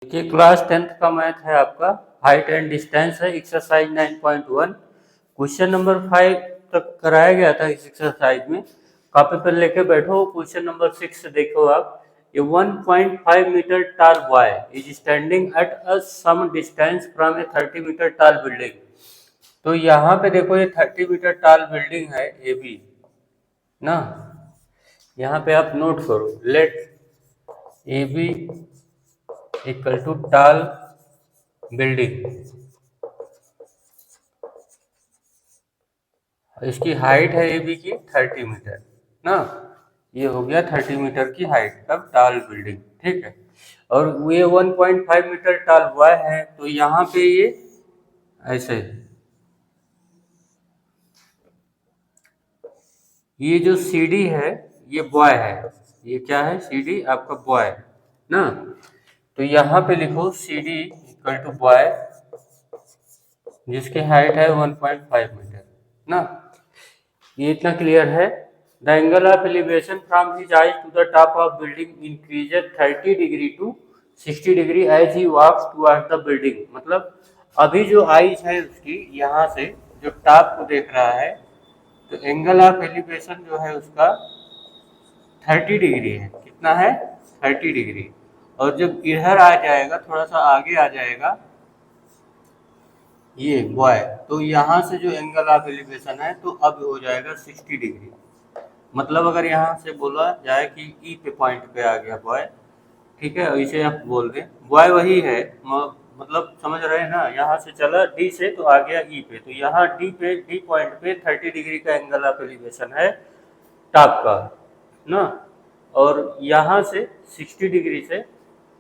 देखिए class 10th का math है आपका, हाइट एंड डिस्टेंस है, एक्सरसाइज 9.1। क्वेश्चन नंबर 5 तक कराया गया था इस एक्सरसाइज में। कॉपी पर लेके बैठो। क्वेश्चन नंबर 6 देखो आप। ए 1.5 metre tall boy is standing at a some distance from a 30 metre tall building। तो यहाँ पे देखो ये 30 मीटर tall बिल्डिंग है ए बी ना। यहाँ पे आप नोट करो, let A B equal to tall building. इसकी हाइट है ए बी की 30 मीटर ना। ये हो गया 30 मीटर की हाइट का टाल बिल्डिंग, ठीक है। और ये 1.5 मीटर टाल बॉय है, तो यहाँ पे ये ऐसे, ये जो सीडी है ये बॉय है। ये क्या है? सीडी आपका बॉय ना। तो यहाँ पे लिखो सीडी इक्वल टू बॉय जिसकी हाइट है 1.5 मीटर ना। ये इतना क्लियर है। The angle of elevation from his eyes to the top of building increases 30 degree to 60 degree as he walks towards the building. मतलब अभी जो आइज है उसकी, यहाँ से जो टॉप को देख रहा है, तो एंगल ऑफ एलिवेशन जो है उसका 30 डिग्री है। कितना है? 30 डिग्री। और जब इधर आ जाएगा, थोड़ा सा आगे आ जाएगा ये बॉय, तो यहाँ से जो एंगल ऑफ एलिवेशन है तो अब हो जाएगा 60 डिग्री। मतलब अगर यहाँ से बोला जाए कि ई पे पॉइंट पे आ गया बॉय, ठीक है, इसे आप बोल दें बॉय वही है, मतलब समझ रहे हैं ना। यहाँ से चला डी से तो आ गया ई पे, तो यहाँ डी पॉइंट पे 30 डिग्री का एंगल ऑफ एलिवेशन है टॉप का ना। और यहाँ से 60 डिग्री से,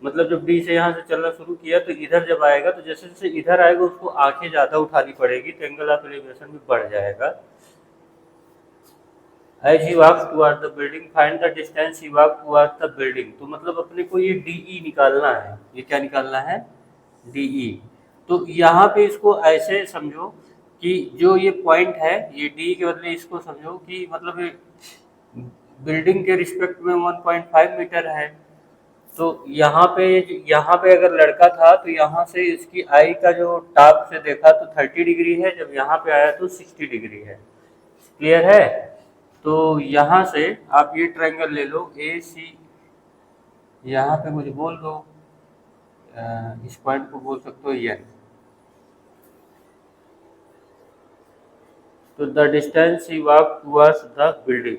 मतलब जब डी से यहाँ से चलना शुरू किया तो इधर जब आएगा, तो जैसे जैसे इधर आएगा उसको आंखें ज़्यादा उठानी पड़ेगी, तो एंगल ऑफ एलिवेशन भी बढ़ जाएगा। As he walks towards the building, find the distance he walks towards the building। तो मतलब अपने को ये DE निकालना है। ये क्या निकालना है? DE। तो यहाँ पे इसको ऐसे समझो कि जो ये पॉइंट है, ये D के बदले इसको समझो कि मतलब ये बिल्डिंग के रिस्पेक्ट में 1.5 मीटर है। तो यहाँ पे अगर लड़का था तो यहाँ से इसकी आई का जो टॉप से देखा तो 30 डिग्री है, जब यहाँ पे आया तो 60 डिग्री है। क्लियर है? तो यहाँ से आप ये ट्रायंगल ले लो ए सी, यहाँ पे मुझे बोल दो, इस पॉइंट को बोल सकते हो एन। तो the distance he walk towards the building,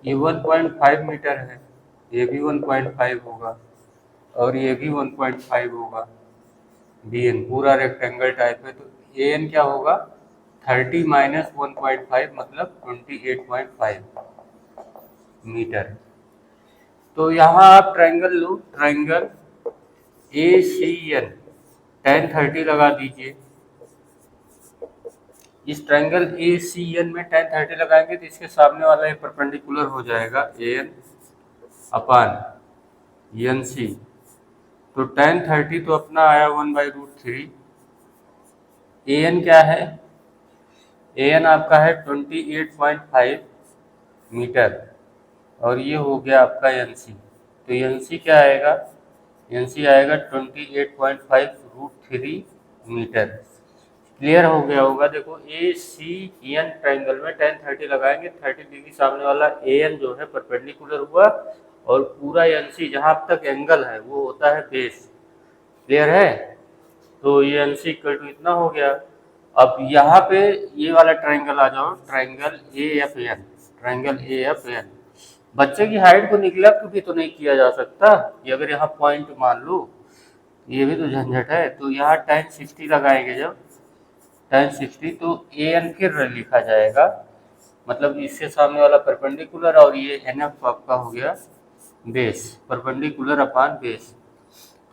ये 1.5 मीटर है, ये भी 1.5 होगा और ये भी 1.5 होगा। बी एन पूरा रेक्टेंगल टाइप है, तो ए एन क्या होगा? 30 माइनस 1.5 मतलब 28.5 मीटर। तो यहाँ आप ट्रायंगल लो, triangle A C N, tan 30 लगा दीजिए। इस ट्रायंगल ए सी एन में tan 30 लगाएंगे तो इसके सामने वाला ये परपेंडिकुलर हो जाएगा A N upon N C. तो tan 30 तो अपना आया 1/√3। ए एन क्या है? ए एन आपका है 28.5 मीटर और ये हो गया आपका एन सी। तो एन सी क्या आएगा? एन सी आएगा 28.5√3 मीटर। क्लियर हो गया होगा। देखो ए सी एन ट्राइंगल में tan 30 लगाएंगे, 30 डिग्री सामने वाला ए एन जो है परपेंडिकुलर हुआ और पूरा एन सी जहाँ तक एंगल है वो होता है बेस। क्लियर है? तो ये एन सी इक्वल टू इतना हो गया। अब यहाँ पे ये वाला ट्राइंगल आ जाओ, triangle A F N, triangle A F N. बच्चे की हाइट को निगलेक्ट भी तो नहीं किया जा सकता कि अगर यहाँ पॉइंट मान लो, ये भी तो झंझट है। तो यहाँ tan 60 लगाएंगे, जब tan 60 तो ए एन फिर लिखा जाएगा, मतलब इससे सामने वाला परपेंडिकुलर और ये एन एफ आपका हो गया बेस, परपेंडिकुलर अपान बेस।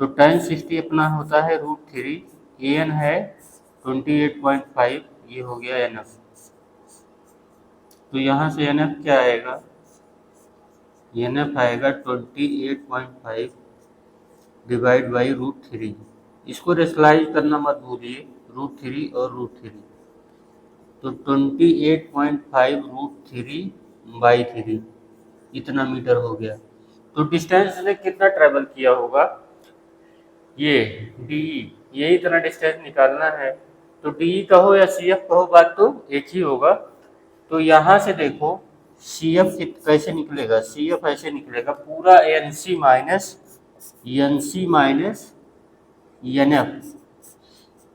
तो tan 60 अपना होता है √3, ए एन है 28.5, ये हो गया एन एफ। तो यहाँ से एन एफ क्या आएगा? एन एफ आएगा 28.5 डिवाइड बाई √3। इसको रेशनलाइज करना मत भूलिए, √3 और √3, तो 28.5 √3/3 इतना मीटर हो गया। तो डिस्टेंस ने कितना ट्रेवल किया होगा, ये डी, ये इतना डिस्टेंस निकालना है। तो डी कहो या सी एफ कहो, बात तो एक ही होगा। तो यहाँ से देखो सी एफ कैसे निकलेगा, सी एफ ऐसे निकलेगा, पूरा N C minus N F.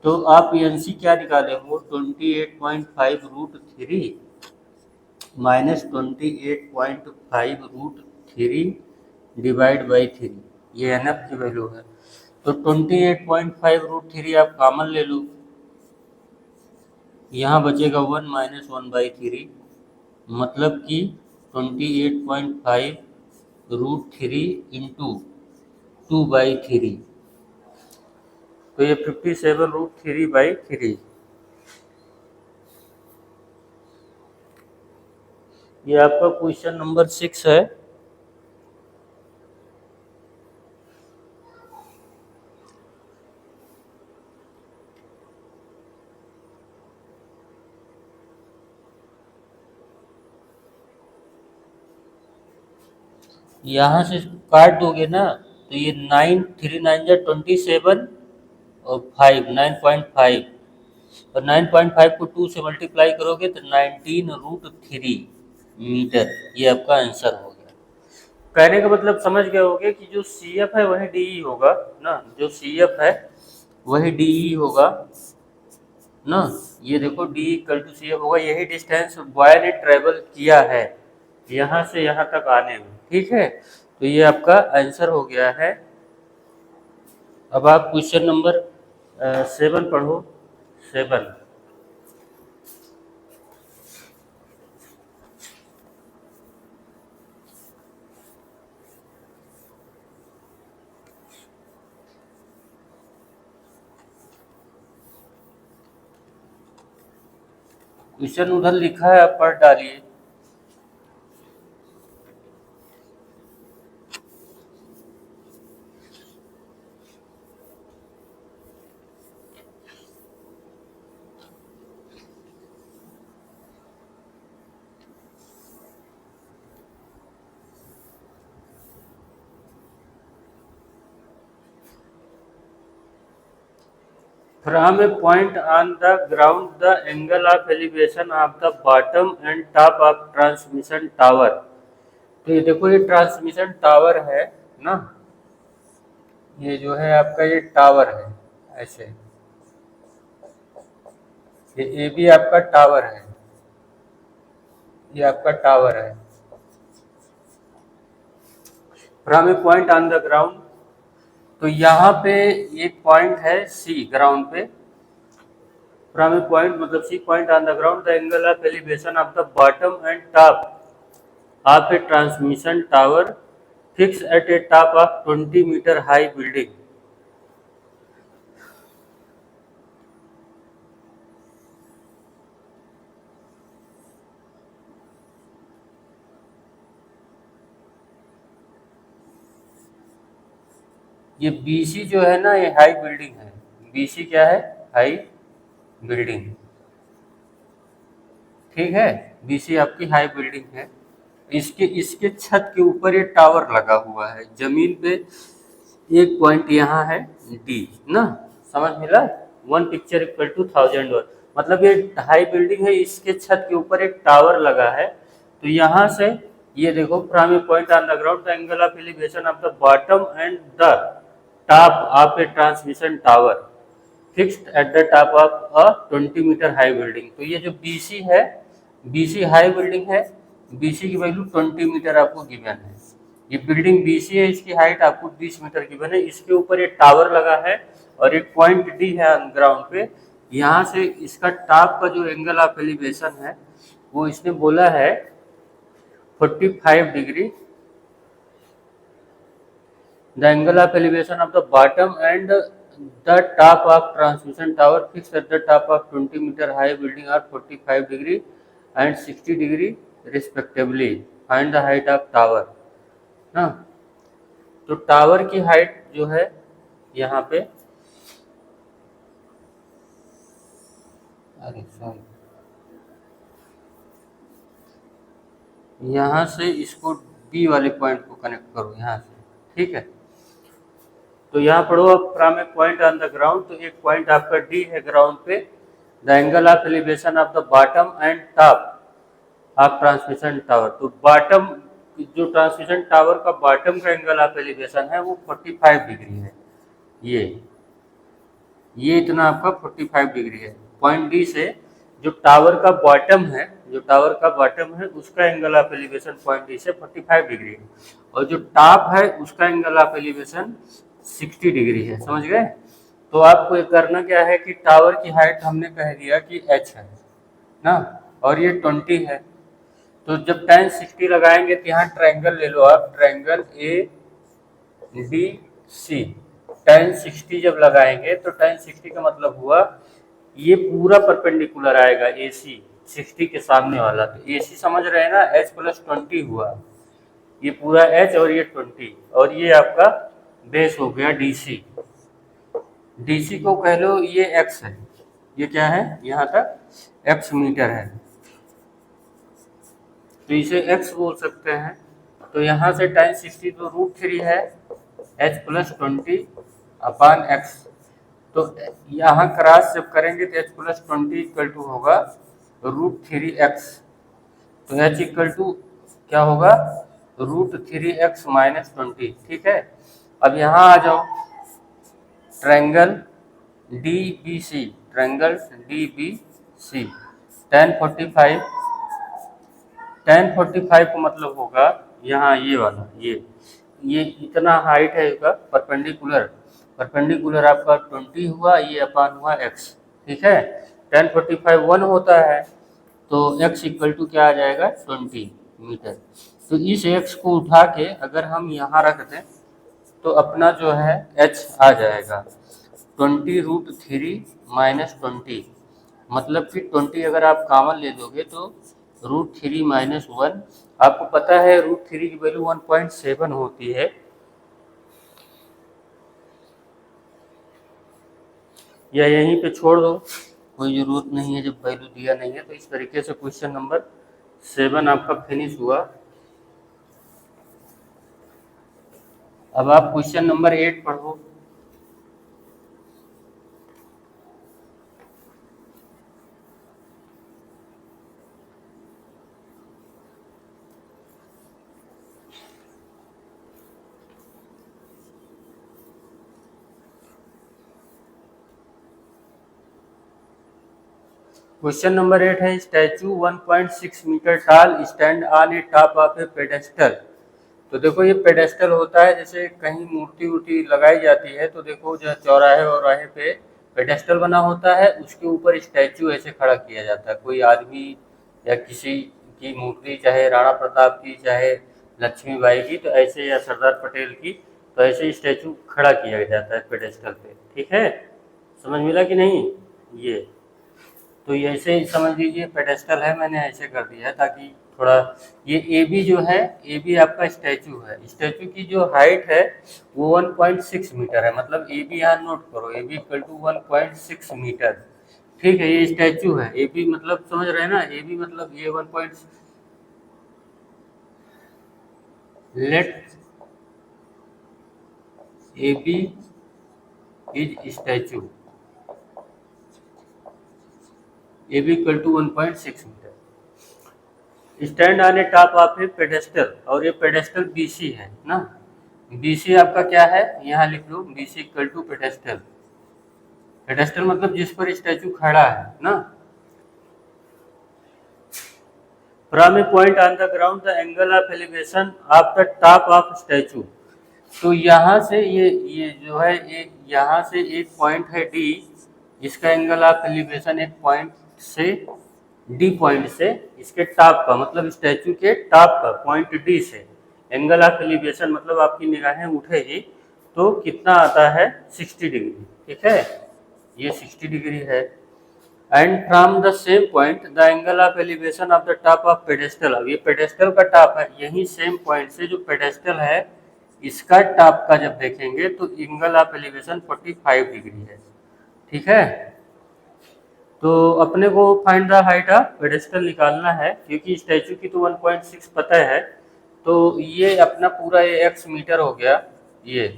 तो आप एन सी क्या निकाले हो, 28.5 √3 माइनस 28.5 √3 डिवाइड बाई 3, ये एन एफ की वैल्यू है। तो 28.5 √3 आप कॉमन ले लो, यहाँ बचेगा 1 माइनस 1/3, मतलब कि 28.5 √3 इंटू 2/3, तो ये 57 √3/3। ये आपका क्वेश्चन नंबर 6 है। यहाँ से काट दोगे ना, तो ये 9 3 9 जा 27 और 5 9.5, और 9.5 को 2 से मल्टीप्लाई करोगे तो 19 √3 मीटर, ये आपका आंसर हो गया। कहने का मतलब समझ गए होगे कि जो सी एफ है वही डी ई होगा ना, जो सी एफ है वही डी ई होगा ना। ये देखो D equal to C F होगा, यही डिस्टेंस बॉय ने ट्रेवल किया है यहाँ से यहाँ तक आने में, ठीक है। तो ये आपका आंसर हो गया है। अब आप क्वेश्चन नंबर 7 पढ़ो, 7। क्वेश्चन उधर लिखा है, आप पढ़ डालिए। From a point on the ground, the angle of elevation of the bottom and top of transmission tower। तो ये देखो ये ट्रांसमिशन टावर है ना, ये जो है आपका ये टावर है ऐसे, ये ए भी आपका टावर है, ये आपका टावर है। From a point on the ground, तो यहाँ पे एक पॉइंट है सी ग्राउंड पे, फ्रॉम ए पॉइंट मतलब C point on the ground, the angle of elevation of the bottom and top of a transmission tower fix at a top of 20 metre high building. ये BC जो है ना, ये high building है। BC क्या है, high building, ठीक है। बीसी आपकी हाई बिल्डिंग है। इसके इसके छत के ऊपर ये टावर लगा हुआ है जमीन पे, एक पॉइंट यहाँ है डी ना, समझ मिला। 1 पिक्चर इक्वल टू 1000 मतलब ये हाई बिल्डिंग है, इसके छत के ऊपर एक टावर लगा है। तो यहाँ से ये देखो, from a point on the ground the angle of elevation of the bottom and the top of a transmission tower fixed at the top of a 20 metre high building. तो ये जो बीसी है, बीसी हाई बिल्डिंग है, BC की value 20 metre आपको given है। ये building BC है, इसकी हाइट आपको 20 मीटर गिवन है, इसके ऊपर एक टावर लगा है और एक पॉइंट डी है ग्राउंड पे। यहाँ से इसका टॉप का जो एंगल ऑफ एलिवेशन है वो इसने बोला है 45 degree. The angle of elevation of the bottom and the top of transmission tower fixed at the top of 20 meter high building are 45 degree and 60 degree respectively. Find the height of tower ना। तो tower की height जो है यहाँ पे, अरे sorry, यहाँ से इसको बी वाले पॉइंट को कनेक्ट करो यहाँ से, ठीक है। तो यहाँ पढ़ो अब, from a point on the ground, तो एक पॉइंट आपका डी है ग्राउंड पे, the angle of elevation of the bottom and top of transmission tower. तो बॉटम, जो ट्रांसमिशन टावर का बॉटम का एंगल ऑफ एलिवेशन है वो 45 डिग्री है। ये इतना आपका 45 डिग्री है। पॉइंट डी से जो टावर का बॉटम है, जो टावर का बॉटम है उसका angle of elevation point D से 45 डिग्री है, और जो टॉप है उसका एंगल ऑफ एलिवेशन 60 डिग्री है। समझ गए? तो आपको ये करना क्या है कि टावर की हाइट हमने कह दिया कि h है ना, और ये 20 है। तो जब tan 60 लगाएंगे तो यहाँ ट्रायंगल ले लो आप, triangle A D C. tan 60 जब लगाएंगे तो tan 60 का मतलब हुआ ये पूरा परपेंडिकुलर आएगा AC 60 के सामने वाला। तो AC समझ रहे हैं ना, h + 20 हुआ, ये पूरा h और ये 20, और ये आपका बेस हो गया DC। DC को कह लो ये x है, ये क्या है, यहाँ तक x मीटर है, तो इसे x बोल सकते हैं। तो यहाँ से tan 60 तो √3 है, h + 20 अपान x। तो यहाँ क्रॉस जब करेंगे तो h + 20 = होगा √3x। तो h = क्या होगा, √3x - 20, ठीक है। अब यहाँ आ जाओ, triangle DBC, triangle DBC, tan 45 का मतलब होगा यहाँ ये वाला, ये इतना हाइट है इसका परपेंडिकुलर, परपेंडिकुलर आपका 20 हुआ, ये अपान हुआ x, ठीक है। tan 45 1 होता है, तो x = क्या आ जाएगा, 20 मीटर। तो इस x को उठा के अगर हम यहाँ रख दें तो अपना जो है h आ जाएगा 20√3 - 20, मतलब कि 20 अगर आप कॉमन ले दोगे तो √3 - 1, आपको पता है √3 की वैल्यू 1.7 होती है। या यहीं पे छोड़ दो, कोई ज़रूरत नहीं है, जब वैल्यू दिया नहीं है। तो इस तरीके से क्वेश्चन नंबर 7 आपका फिनिश हुआ। अब आप क्वेश्चन नंबर 8 पढ़ो। क्वेश्चन नंबर 8 है, स्टैचू 1.6 मीटर टाल stand on a top of a pedestal. तो देखो ये पेडेस्टल होता है, जैसे कहीं मूर्ति वूर्ति लगाई जाती है तो देखो जो चौराहे वौराहे पे पेडेस्टल बना होता है, उसके ऊपर स्टैचू ऐसे खड़ा किया जाता है, कोई आदमी या किसी की मूर्ति, चाहे राणा प्रताप की, चाहे लक्ष्मीबाई की, तो ऐसे, या सरदार पटेल की, तो ऐसे स्टैचू खड़ा किया जाता है पेडेस्टल पे, ठीक है। समझ मिला कि नहीं? ये तो ये ऐसे ही समझ लीजिए पेडेस्टल है, मैंने ऐसे कर दिया है ताकि थोड़ा, ये ए बी जो है, ए बी आपका स्टैचू है, स्टैचू की जो हाइट है वो 1.6 मीटर है, मतलब ए बी यहाँ नोट करो, ए बी = 1.6 मीटर, ठीक है। ये स्टैचू है, ए बी मतलब समझ रहे हैं ना, ए बी मतलब ये 1. Let A B is statue, A B = 1.6 metre, stand on a top of a pedestal, और ये पेडेस्टल BC है ना, BC आपका क्या है, यहाँ लिख लो, BC = पेडेस्टल। पेडेस्टल मतलब जिस पर स्टैचू खड़ा है ना। From a point on the ground the angle of elevation of the top of statute. तो यहाँ से ये जो है, एक यहाँ से एक पॉइंट है D, इसका एंगल ऑफ एलिवेशन एक पॉइंट से, D पॉइंट से इसके टॉप का, मतलब स्टैचू के टॉप का पॉइंट D से एंगल ऑफ एलिवेशन, मतलब आपकी निगाहें उठेगी तो कितना आता है, 60 डिग्री, ठीक है। ये 60 डिग्री है। And from the same point the angle of elevation of the top of pedestal. अब ये पेडेस्टल का टॉप है, यही सेम पॉइंट से जो पेडेस्टल है इसका टॉप का जब देखेंगे तो एंगल ऑफ एलिवेशन 45 डिग्री है। ठीक है, तो अपने को find the height of pedestal निकालना है, क्योंकि स्टैचू की तो 1.6 पता है। तो ये अपना पूरा ये एक्स मीटर हो गया, ये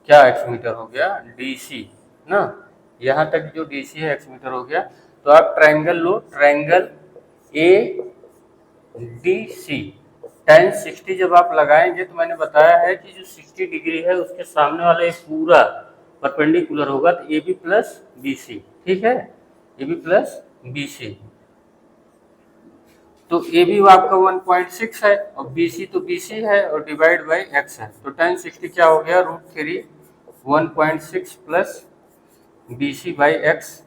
क्या एक्स मीटर हो गया, डीसी ना, यहाँ तक जो डीसी है एक्स मीटर हो गया। तो आप ट्रायंगल लो, triangle A D C, tan 60 जब आप लगाएंगे तो मैंने बताया है कि जो 60 डिग्री है उसके सामने वाला एक पूरा परपेंडिकुलर होगा, तो A B plus B C. ठीक है, A B plus B C, तो ए बी आपका 1.6 है और बी सी तो बी सी है और डिवाइड बाई एक्स है, तो tan 60 क्या हो गया, √3 1.6 plus B C by x.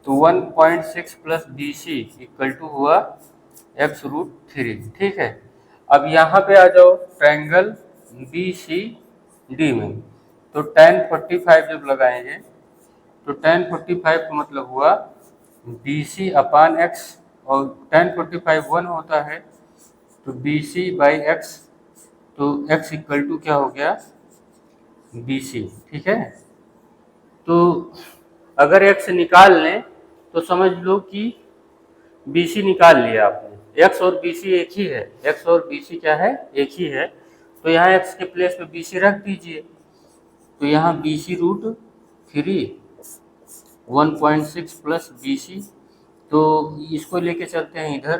तो 1.6 plus B C equal to हुआ x√3। ठीक है, अब यहाँ पे आ जाओ ट्रायंगल बी सी डी में, तो tan 45 जब लगाएंगे तो tan 45 का मतलब हुआ बी सी अपान एक्स, और tan 45 1 होता है, तो बी सी बाई एक्स, तो x इक्वल टू क्या हो गया, बी सी। ठीक है, तो अगर x निकाल लें तो समझ लो कि बी सी निकाल लिया आपने, x और बी सी एक ही है, x और बी सी क्या है, एक ही है। तो यहाँ x के प्लेस पे बी सी रख दीजिए, तो यहाँ B C √3 1.6 plus B C, तो इसको लेके चलते हैं इधर,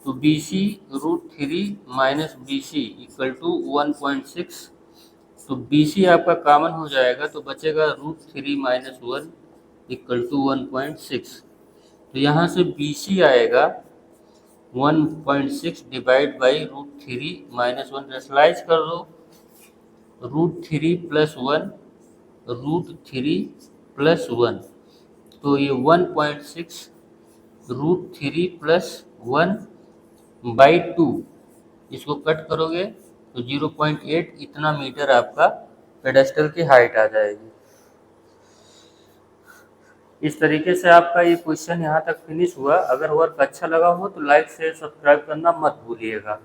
तो B C √3 minus B C equal to 1.6, तो बी सी आपका कॉमन हो जाएगा तो बचेगा √3 माइनस 1 इक्वल टू 1.6, तो यहाँ से बी सी आएगा 1.6 डिवाइड बाई √3 माइनस 1, रेशनलाइज कर दो, √3 प्लस 1 √3 प्लस 1, तो ये 1.6 √3 प्लस 1 बाई 2, इसको कट करोगे तो 0.8 इतना मीटर आपका पेडेस्टल की हाइट आ जाएगी। इस तरीके से आपका ये क्वेश्चन यहाँ तक फिनिश हुआ। अगर वर्क अच्छा लगा हो तो लाइक शेयर सब्सक्राइब करना मत भूलिएगा।